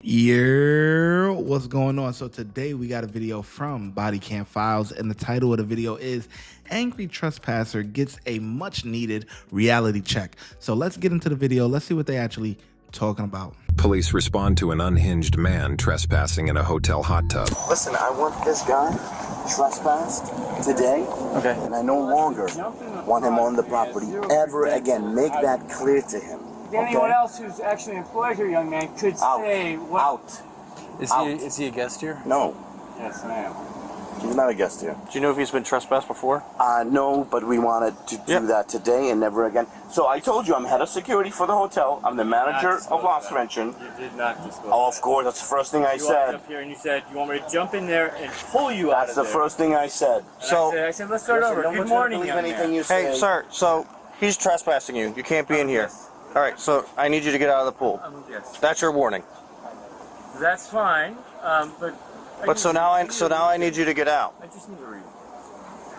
Yeah, what's going on? So today we got a video from Body Cam Files, and the title of the video is Angry Trespasser Gets a Much Needed Reality Check. So let's get into the video. Let's see what they actually talking about. Police respond to an unhinged man trespassing in a hotel hot tub. Listen, I want this guy trespassed today, okay, and I no longer want him on the property ever again. Make that clear to him. Anyone else who's actually employed here, young man, could say what? Out. Is he a guest here? No. Yes, ma'am. He's not a guest here. Do you know if he's been trespassed before? No, but we wanted to do that today and never again. So I told you I'm head of security for the hotel. I'm the manager of Lost Convention. You did not disclose. Oh, of course. That's the first thing I you said. Up here and you said you want me to jump in there and pull you out of there. That's the first thing I said. So I said let's start over. Good morning, young man. You say. Hey, sir. So he's trespassing you. You can't be in here. All right. So I need you to get out of the pool. Yes. That's your warning. That's fine. But so now I need you to get out. I just need to read.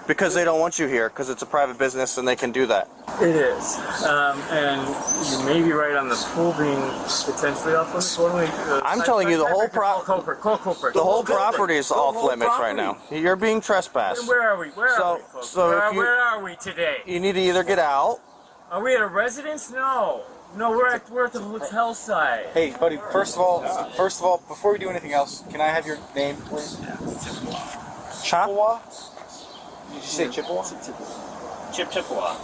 Because they don't want you here, because it's a private business and they can do that. It is, and you may be right on the pool being potentially off limits. I'm telling you, the whole The whole property is off limits right now. You're being trespassed. Where are we? Where are we, folks? Where are we today? You need to either get out. Are we at a residence? No. No, we're at the hotel side. Hey, buddy. First of all, before we do anything else, can I have your name, please? Chippewa? Did you say Chippewa? Chippewa.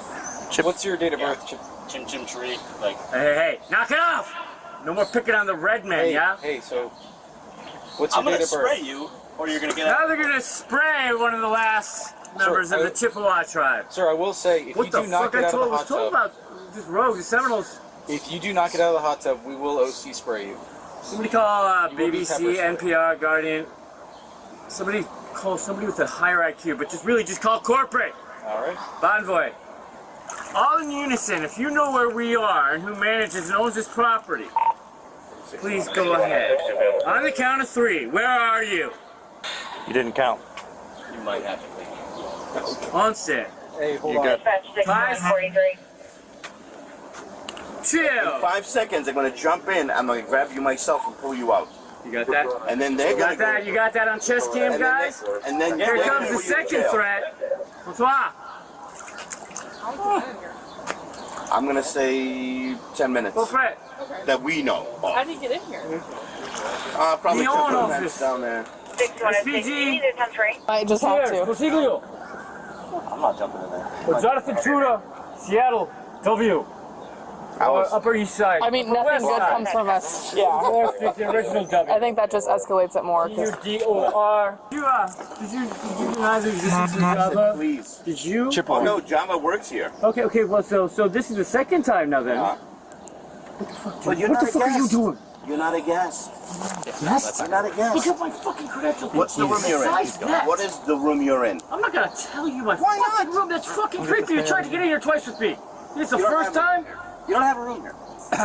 What's your date of birth, Chip? Chim tree. Like. Hey, knock it off! No more picking on the red man, yeah? Hey, so what's your I'm gonna date of birth? spray you, or you're gonna get. Now they're gonna spray one of the last members of the Chippewa tribe. Sir, I will say, if you do not get out of the hot tub, about this rogue, the Seminoles. if you do not get out of the hot tub, we will OC spray you. Somebody call You will be BBC, pepper sprayed. NPR, Guardian. Somebody call somebody with a higher IQ, but just call corporate. All right. Bonvoy. All in unison, if you know where we are and who manages and owns this property, please go ahead. On the count of 3, where are you? You didn't count. You might have to. On set. Hey, hold on. 543. Chill. 5 seconds, I'm gonna jump in. I'm gonna grab you myself and pull you out. You got that? And then they're You got that? You got that on chest cam, guys? And then Here comes the second threat. Bonsoir. I'm gonna say 10 minutes. Go Fred. That we know. How did you get in here? Probably The took owner the of fence this. down there. SPG. I just have Cheers. to. Consiglio. I'm not jumping in there. With Jonathan Tudor, Seattle, W. Upper East Side. I mean, nothing good comes from us. Yeah. North, the original W. I think that just escalates it more. 'Cause UDOR. Did you deny the existence of Java? Please. Did you? Oh no, Java works here. Okay, well, so this is the second time now then. But you're What not the a fuck are you guest. doing? You're not a guest. Yes? You're not a guest. Look at my fucking credentials. What's the room you're in? Besides that, What is the room you're in? I'm not gonna tell you my Why fucking not? room. That's fucking creepy. You tried to get in here twice with me. It's the You don't first have a time? room here. You don't have a room here.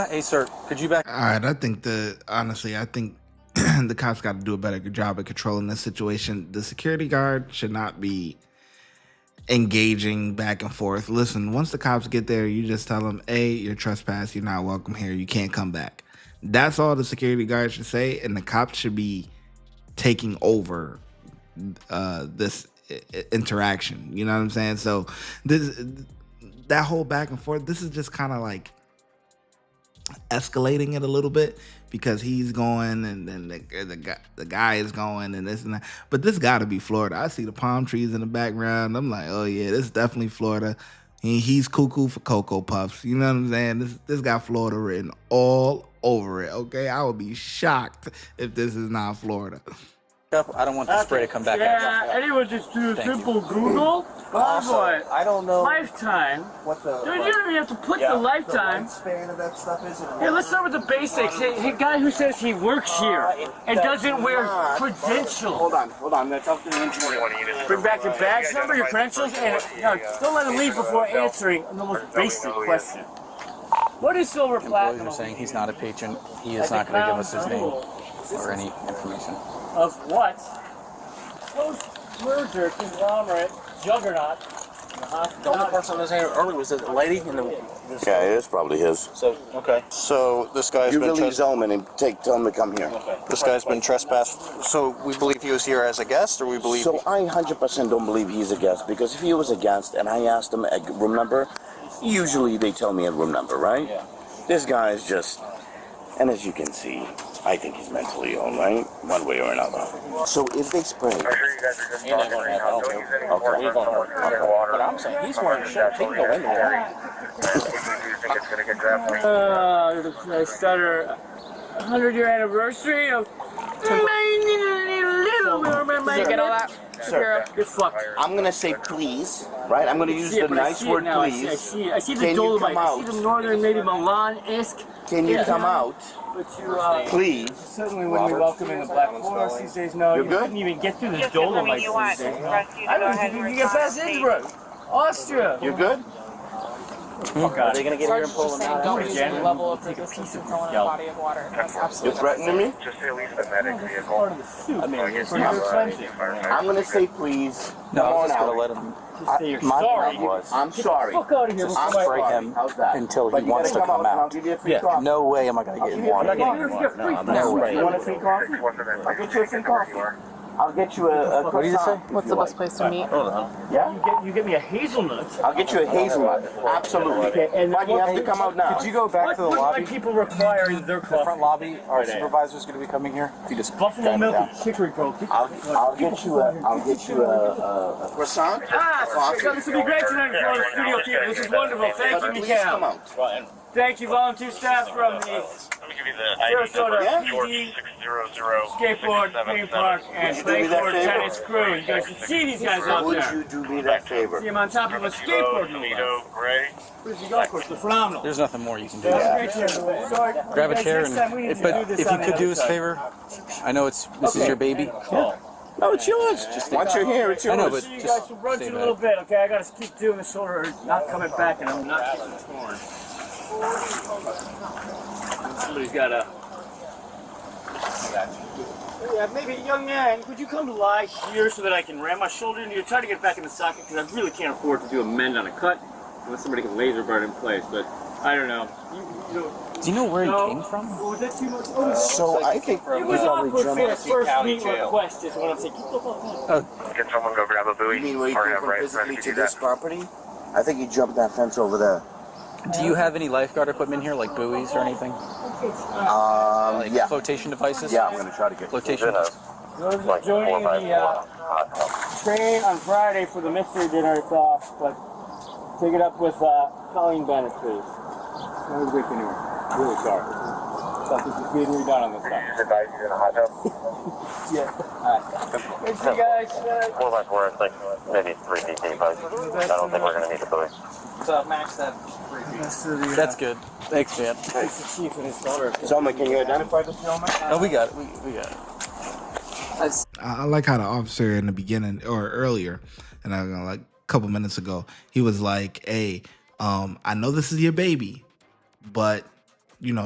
Hey, sir, could you back? All right, I think the cops got to do a better job at controlling this situation. The security guard should not be engaging back and forth. Listen, once the cops get there, you just tell them, hey, you're trespassed. You're not welcome here. You can't come back. That's all the security guard should say, and the cops should be taking over this interaction. You know what I'm saying? So that whole back and forth, this is just kind of like escalating it a little bit, because he's going and then the guy is going and this and that. But this got to be Florida. I see the palm trees in the background. I'm like, oh yeah, this is definitely Florida. He's cuckoo for Cocoa Puffs. You know what I'm saying? This got Florida written all over it. Okay, I would be shocked if this is not Florida. I don't want the spray to come back Yeah, out. anyone just do a Thank simple Google. Also, Bonvoy. I don't know Lifetime. what the... Dude, you don't even have to put the lifetime. Span of that stuff is. Hey, let's start with the basics. Hey, guy who says he works here and doesn't wear credentials. Hold on. I'm gonna talk to the engineer. Bring back your badge number, your credentials, and don't let him leave before answering the most basic question. What is silver Employees platinum? are saying he's not a patron. He is not going to give us his name or any information. Of what? Post-merger conglomerate juggernaut The only person I was here earlier was the lady in the. Yeah, it is probably his. So okay. So this guy's You been relieve Zellman and tell him to come here. This guy's been trespassed. So we believe he was here as a guest, or we believe. So I 100% don't believe he's a guest, because if he was a guest and I asked him a room number, usually they tell me a room number, right? Yeah. This guy is just, and as you can see, I think he's mentally ill, right? One way or another. So if they spray, You're not going to have that too. Okay. You're going to have But I'm saying he's wearing a shirt. He can go in there. I started 100-year anniversary of. Did you get all that? Sir, You're fucked. I'm gonna say please, right? I'm gonna use See it, the but I nice see it word now. I please. see the Can you Dolomite. come I out? see the northern, maybe Milan-esque. Can you come out, But you please? certainly wouldn't be welcome in the Black Forest these days. No, You're you good? couldn't even get through the Dolomites these days. No. I don't think you can get past Innsbruck, Austria. You're good? Fuck out. They're going to get here and Sarge's pull just him saying out. don't use again. any level of resistance to throwing in a body of water. That's You're absolutely threatening me? Just release the medic vehicle. Part of the suit. I mean, It's pretty expensive. I'm gonna say please. No, Come I'm on just going out. to let him. Just say you're My sorry. plan was I'm sorry. Fuck out of here. I'm before spray sorry. him How's that? until he But you wants gotta to come and I'll out. give you a free coffee. No way am I going to get him water. No, you want a free coffee? I'll get you a free coffee. I'll get you a What did you say? croissant. What's the best place to meet? Yeah? You get me a hazelnut. I'll get you a hazelnut. Absolutely. Okay, and Why do you have to come out now? Could you go back to the What do lobby? my people require in their The front coffee? lobby, our supervisor's going to be coming here. If you just Buffalo drive him milk down. and chicory coffee. I'll get you a croissant. So this will be great tonight for the studio team. This is wonderful. Thank you, But please come Mikhail. out. Thank you, volunteer staff from the Let me give you the ID Sarasota number. PD 600 skateboard, theme park, and Would you do me that wakeboard favor? tennis crew. You guys should see these guys out Would there. you do me that favor? See them on top of a skateboard, no less. Toledo Gray. Where's the golf course? They're phenomenal. There's nothing more you can do. That's great to have. Sorry, Grab a guys, chair next time we need and. to But do this if you on the could do other us a side. favor, I know this is your baby. No, it's yours. Once you're here, it's yours. I know, but See you just guys will run stay to a back. little bit, okay? I gotta keep doing the shoulder, not coming back, and I'm not getting torn. Somebody's gotta. Yeah, maybe, young man, could you come to lie here so that I can ram my shoulder into you? Try to get back in the socket, because I really can't afford to do a mend on a cut unless somebody can laser burn in place, but I don't know. Do you know where he No. came from? Oh, was that too much? Oh, So I think it was awkward for the first meet request, is what I'm saying. Get the fuck out. Can someone go grab a buoy? You mean where you Or came have from Ray physically Rescue to do this that? property? I think you jumped that fence over there. Do you have any lifeguard equipment here, like buoys or anything? Like Yeah. flotation devices? Yeah, I'm gonna try to get. Flotation. Those Like joining 4x4 the hot tub. train on Friday for the mystery dinner, it's off, but take it up with Colleen Bennett, please. That was a great dinner. Really sorry. Thought this was being redone on this Did you side. just advise you in a hot tub? Yeah. Alright. Good to see you guys. 4x4 is like maybe 3 feet deep. I don't think we're going to need a buoy. So max that. That's good. Thanks, man. Thanks the chief and his daughter. Zellman, can you identify this gentleman? Oh, we got it. We got it. I like how the officer in the beginning or earlier, and like a couple minutes ago, he was like, "Hey, I know this is your baby, but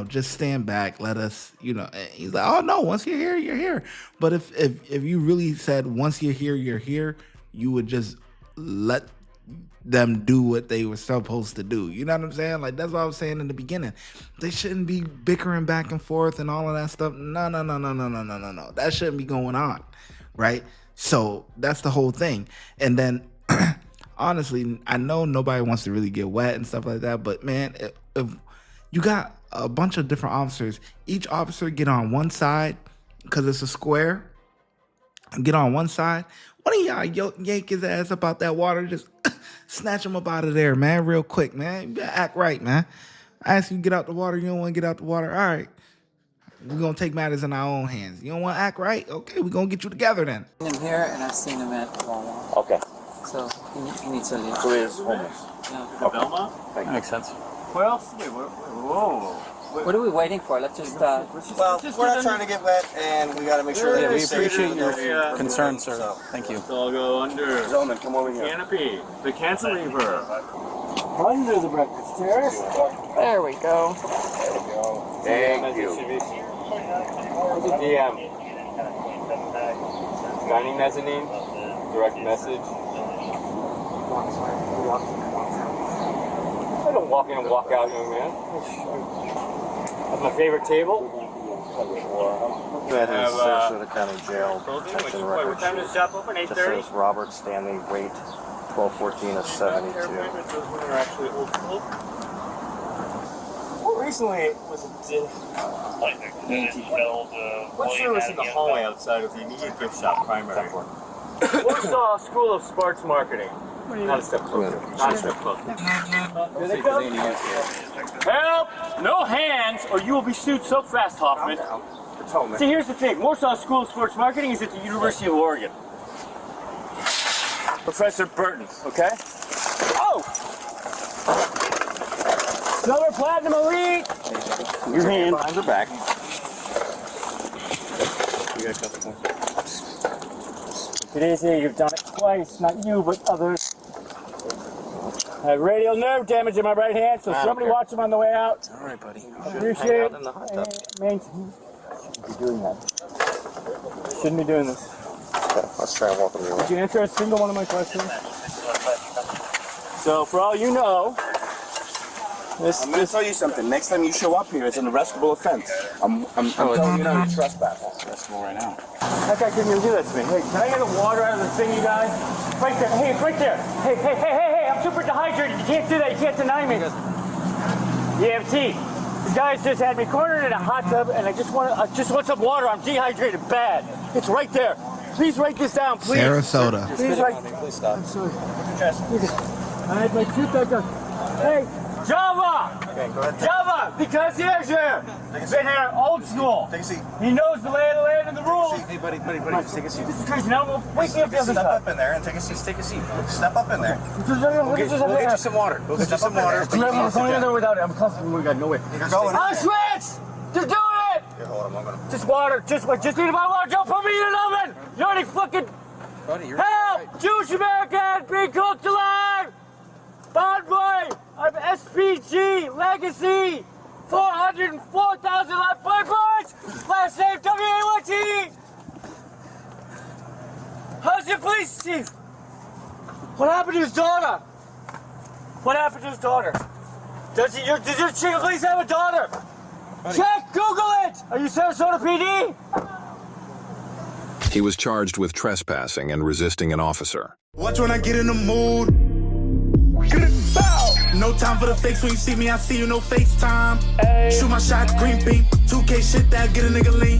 just stand back. Let us, And he's like, "Oh no, once you're here, you're here." But if you really said once you're here, you're here, you would just let them do what they were supposed to do. You know what I'm saying? Like, that's what I was saying in the beginning. They shouldn't be bickering back and forth and all of that stuff. No. That shouldn't be going on, right? So that's the whole thing. And then, honestly, I know nobody wants to really get wet and stuff like that, but man, if you got a bunch of different officers, each officer get on one side because it's a square, get on one side. One of y'all yank his ass up out that water, just snatch him up out of there, man, real quick, man. You gotta act right, man. I ask you to get out the water, you don't want to get out the water. All right, we're going to take matters in our own hands. You don't want to act right? Okay, we're going to get you together then. I've seen him here and I've seen him at Walmart. Okay. So he needs to leave. So he is homeless. Yeah. The Belmont? That makes sense. Where else? Wait, whoa. What are we waiting for? Let's just. Well, we're not trying to get wet, and we got to make sure Yeah, that we it's safe. appreciate your concern, sir. Thank you. So I'll go under Zellman, come over here. canopy, the cantilever. Under the breakfast terrace. There we go. Thank you. What's a DM? Dining mezzanine, direct message. I don't walk in and walk out, young man. That's my favorite table. That is Sarasota County Jail detention records. What time does the shop open? Just 8:30? says Robert Stanley, weight 1214 of 72. They're actually old school. Well, recently was it what service in the hallway outside of the immediate gift shop primary? Warsaw School of Sports Marketing. Not a step closer. Not a step closer. Here they come. Help! No hands, or you will be sued so fast, Hoffman. See, here's the thing. Warsaw School of Sports Marketing is at the University of Oregon. Professor Burton, okay? Oh! Silver Platinum Elite! Your hand. Behind her back. Today's day, you've done it twice. Not you, but others. I have radial nerve damage in my right hand, so somebody watch him on the way out. All right, buddy. Appreciate it. Shouldn't be doing that. Shouldn't be doing this. Okay, let's try and welcome you. Did you answer a single one of my questions? So, for all you know, I'm going to tell you something. Next time you show up here, it's an arrestable offense. I'm telling you now, you're trespassing. Arrestable right now. that guy couldn't even do that to me. Hey, can I get the water out of the thing, you guys? Right there. Hey, it's right there. Hey, I'm super dehydrated. You can't do that. You can't deny me. EMT. These guys just had me cornered in a hot tub, and I just want some water. I'm dehydrated bad. It's right there. Please write this down, please. Sarasota. Please write. Please stop. I'm sorry. I had my tooth back on. Hey, Java! Okay, go ahead. Java, the concierge here. He's been here old school. Take a seat. He knows the lay of the land and the rules. Hey, buddy, just take a seat. This is crazy. Now we'll wake me up the other Step side. up in there and take a seat. Take a seat. Step up in there. We'll We'll get you some water. We'll get you some water. I'm going in there without it. I'm comfortable. We got no way. You're going. Auschwitz! They're doing it! Here, hold on. I'm gonna. Just water. Just need a bottle of water. Don't put me in an oven. You already fucking Buddy, you're help! Jewish American being cooked alive. Bad boy. I'm SPG Legacy. 404,000 life points. Last name WAYT. How's your police chief? What happened to his daughter? What happened to his daughter? Does your chief of police have a daughter? Check, Google it! Are you Sarasota PD? He was charged with trespassing and resisting an officer. Watch when I get in the mood. Bow. No time for the fakes. When you see me, I see you. No FaceTime. Shoot my shot, green beam. 2K shit that get a nigga lean.